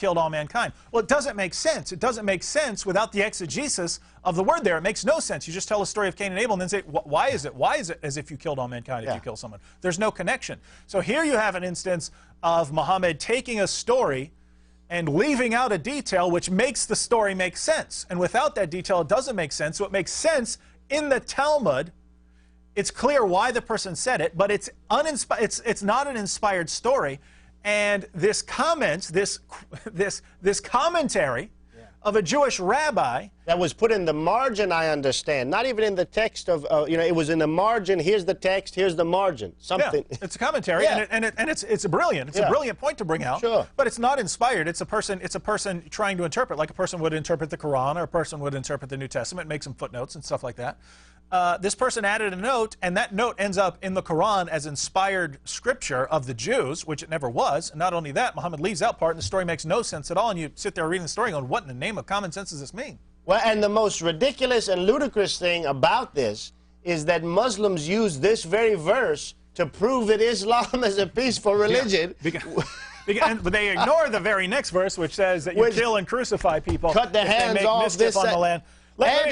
killed all mankind. Well, it doesn't make sense. It doesn't make sense without the exegesis of the word there. It makes no sense. You just tell the story of Cain and Abel and then say, why is it? Why is it as if you killed all mankind if you kill someone? There's no connection. So here you have an instance of Muhammad taking a story and leaving out a detail which makes the story make sense. And without that detail, it doesn't make sense. So it makes sense in the Talmud. It's clear why the person said it, but it's not an inspired story. And this comment, this commentary of a Jewish rabbi that was put in the margin, I understand, not even in the text of, it was in the margin. Here's the text. Here's the margin. Something. Yeah, it's a commentary, and it's brilliant. It's a brilliant point to bring out. Sure. But it's not inspired. It's a person trying to interpret, like a person would interpret the Quran, or a person would interpret the New Testament, make some footnotes and stuff like that. This person added a note, and that note ends up in the Quran as inspired scripture of the Jews, which it never was. And not only that, Muhammad leaves out part, and the story makes no sense at all. And you sit there reading the story going, what in the name of common sense does this mean? Well, and the most ridiculous and ludicrous thing about this is that Muslims use this very verse to prove that Islam is a peaceful religion. Yeah, but they ignore the very next verse, which says that you kill and crucify people. Cut their hands off this on the land. Let me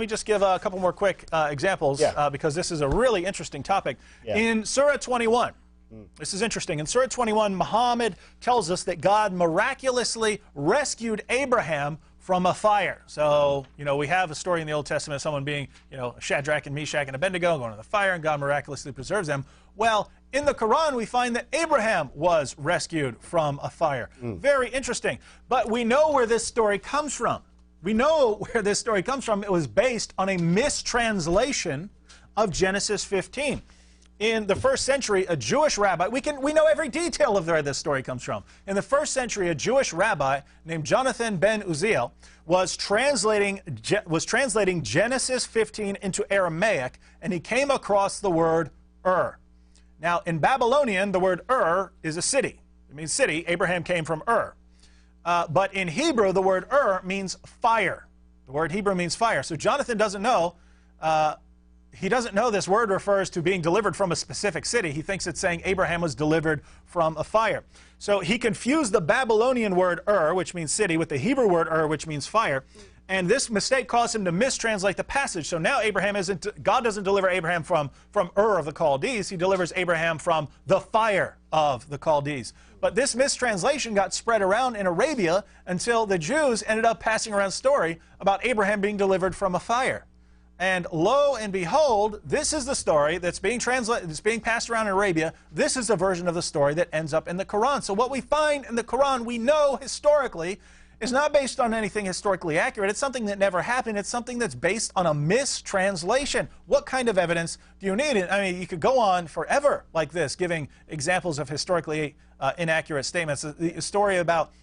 just give a couple more quick examples because this is a really interesting topic. Yeah. In Surah 21, this is interesting. In Surah 21, Muhammad tells us that God miraculously rescued Abraham from a fire. So, we have a story in the Old Testament of someone being, Shadrach and Meshach and Abednego going to the fire, and God miraculously preserves them. Well, in the Quran, we find that Abraham was rescued from a fire. Very interesting. But we know where this story comes from. We know where this story comes from. It was based on a mistranslation of Genesis 15. In the first century, a Jewish rabbi, we know every detail of where this story comes from. In the first century, a Jewish rabbi named Jonathan ben Uziel was translating Genesis 15 into Aramaic, and he came across the word Ur. Now, in Babylonian, the word Ur is a city. It means city. Abraham came from Ur. But in Hebrew, the word Ur means fire. The word Hebrew means fire. So Jonathan doesn't know. He doesn't know this word refers to being delivered from a specific city. He thinks it's saying Abraham was delivered from a fire. So he confused the Babylonian word Ur, which means city, with the Hebrew word Ur, which means fire. And this mistake caused him to mistranslate the passage. So now God doesn't deliver Abraham from Ur of the Chaldees. He delivers Abraham from the fire of the Chaldees. But this mistranslation got spread around in Arabia until the Jews ended up passing around a story about Abraham being delivered from a fire. And lo and behold, this is the story that's being passed around in Arabia. This is the version of the story that ends up in the Quran. So what we find in the Quran, we know historically, is not based on anything historically accurate. It's something that never happened. It's something that's based on a mistranslation. What kind of evidence do you need? I mean, you could go on forever like this, giving examples of historically inaccurate statements. The story about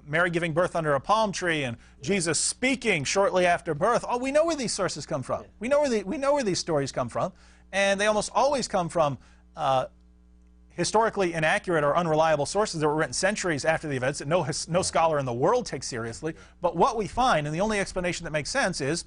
Mary giving birth under a palm tree and Jesus speaking shortly after birth. Oh, we know where these sources come from. We know where these stories come from, and they almost always come from historically inaccurate or unreliable sources that were written centuries after the events that no scholar in the world takes seriously. But what we find, and the only explanation that makes sense, is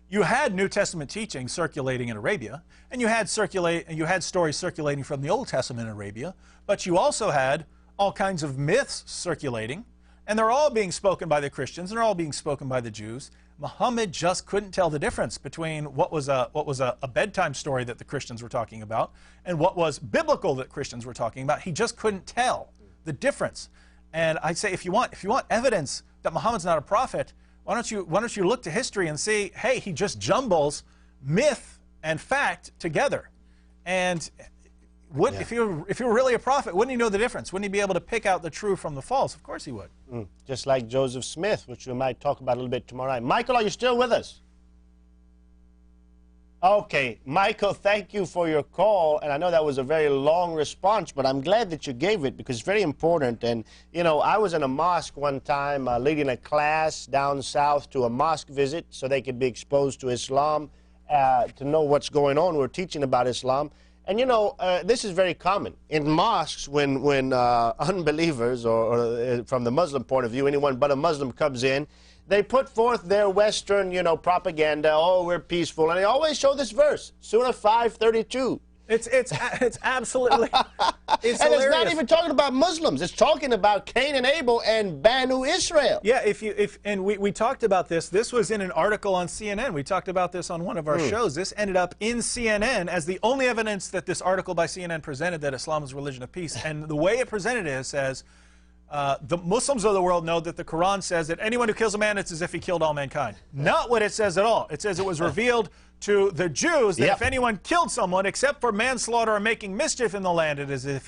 you had New Testament teaching circulating in Arabia, and you had stories circulating from the Old Testament in Arabia, but you also had all kinds of myths circulating, and they're all being spoken by the Christians, and they're all being spoken by the Jews. Muhammad just couldn't tell the difference between what was a bedtime story that the Christians were talking about and what was biblical that Christians were talking about. He just couldn't tell the difference. And I'd say if you want evidence that Muhammad's not a prophet, why don't you look to history and see, hey, he just jumbles myth and fact together. And if he were really a prophet, wouldn't he know the difference? Wouldn't he be able to pick out the true from the false? Of course he would. Just like Joseph Smith, which we might talk about a little bit tomorrow night. Michael, are you still with us? Okay, Michael, thank you for your call. And I know that was a very long response, but I'm glad that you gave it because it's very important. And, I was in a mosque one time leading a class down south to a mosque visit so they could be exposed to Islam, to know what's going on. We're teaching about Islam. And this is very common. In mosques, when unbelievers, or from the Muslim point of view, anyone but a Muslim comes in, they put forth their Western, propaganda, oh, we're peaceful. And they always show this verse, Surah 5:32. It's absolutely, it's And hilarious. it's not even talking about Muslims. It's talking about Cain and Abel and Banu Israel. Yeah, and we talked about this. This was in an article on CNN. We talked about this on one of our shows. This ended up in CNN as the only evidence that this article by CNN presented that Islam is a religion of peace. And the way it presented it says, the Muslims of the world know that the Quran says that anyone who kills a man, it's as if he killed all mankind. Not what it says at all. It says it was revealed to the Jews that if anyone killed someone except for manslaughter or making mischief in the land, it is as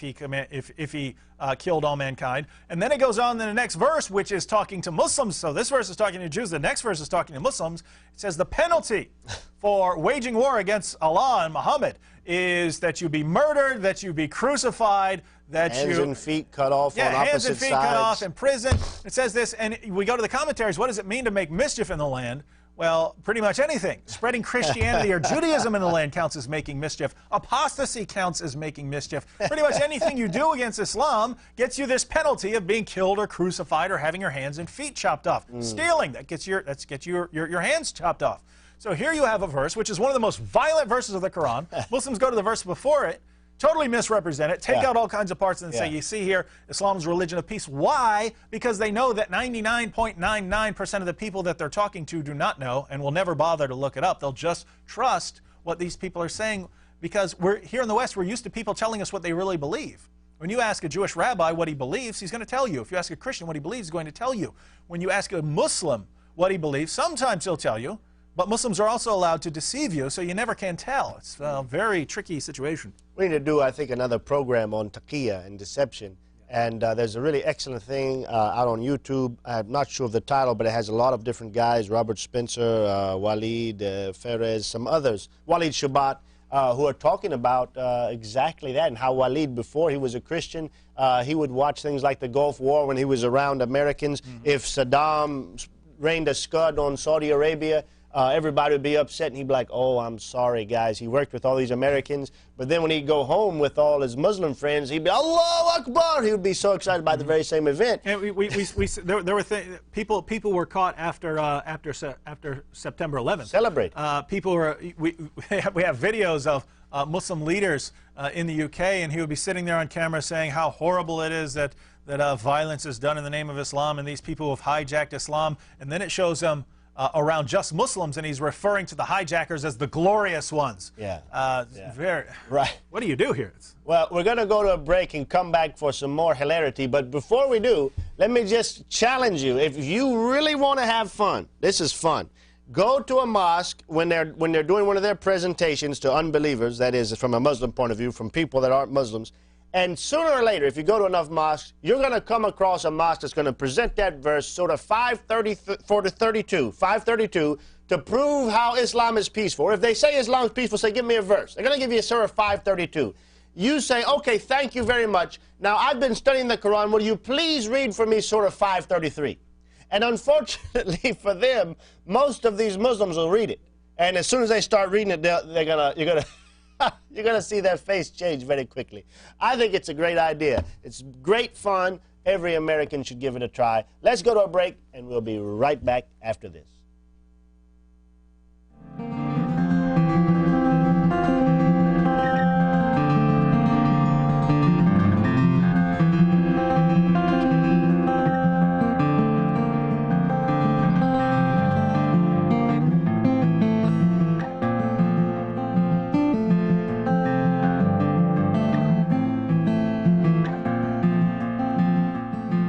if he killed all mankind. And then it goes on in the next verse, which is talking to Muslims. So this verse is talking to Jews. The next verse is talking to Muslims. It says the penalty for waging war against Allah and Muhammad is that you be murdered, that you be crucified, that hands and feet cut off on opposite hands and feet sides. cut off in prison. It says this, and we go to the commentaries. What does it mean to make mischief in the land? Well, pretty much anything. Spreading Christianity or Judaism in the land counts as making mischief. Apostasy counts as making mischief. Pretty much anything you do against Islam gets you this penalty of being killed or crucified or having your hands and feet chopped off. Stealing, that gets your hands chopped off. So here you have a verse, which is one of the most violent verses of the Quran. Muslims go to the verse before it, totally misrepresent it, take out all kinds of parts and say, you see here, Islam's a religion of peace. Why? Because they know that 99.99% of the people that they're talking to do not know and will never bother to look it up. They'll just trust what these people are saying because we're here in the West, we're used to people telling us what they really believe. When you ask a Jewish rabbi what he believes, he's going to tell you. If you ask a Christian what he believes, he's going to tell you. When you ask a Muslim what he believes, sometimes he'll tell you, but Muslims are also allowed to deceive you, so you never can tell. It's a very tricky situation. We need to do, I think, another program on taqiyya and deception. And there's a really excellent thing out on YouTube. I'm not sure of the title, but it has a lot of different guys, Robert Spencer, Walid, Ferez, some others, Walid Shabat, who are talking about exactly that and how Walid, before he was a Christian, he would watch things like the Gulf War when he was around Americans. If Saddam rained a scud on Saudi Arabia, everybody would be upset, and he'd be like, oh, I'm sorry, guys. He worked with all these Americans. But then when he'd go home with all his Muslim friends, he'd be, Allahu Akbar. He would be so excited by the very same event. And there were people were caught after September 11th. Celebrate. We have videos of Muslim leaders in the UK, and he would be sitting there on camera saying how horrible it is that violence is done in the name of Islam, and these people have hijacked Islam. And then it shows them around just Muslims, and he's referring to the hijackers as the glorious ones. Right. What do you do here? Well, we're going to go to a break and come back for some more hilarity. But before we do, let me just challenge you. If you really want to have fun, this is fun. Go to a mosque when they're doing one of their presentations to unbelievers, that is from a Muslim point of view, from people that aren't Muslims. And sooner or later, if you go to enough mosques, you're going to come across a mosque that's going to present that verse, sort of 532, to prove how Islam is peaceful. If they say Islam is peaceful, say, give me a verse. They're going to give you a Surah 532. You say, okay, thank you very much. Now, I've been studying the Quran. Will you please read for me Surah 533? And unfortunately for them, most of these Muslims will read it. And as soon as they start reading it, you're going to see their face change very quickly. I think it's a great idea. It's great fun. Every American should give it a try. Let's go to a break, and we'll be right back after this.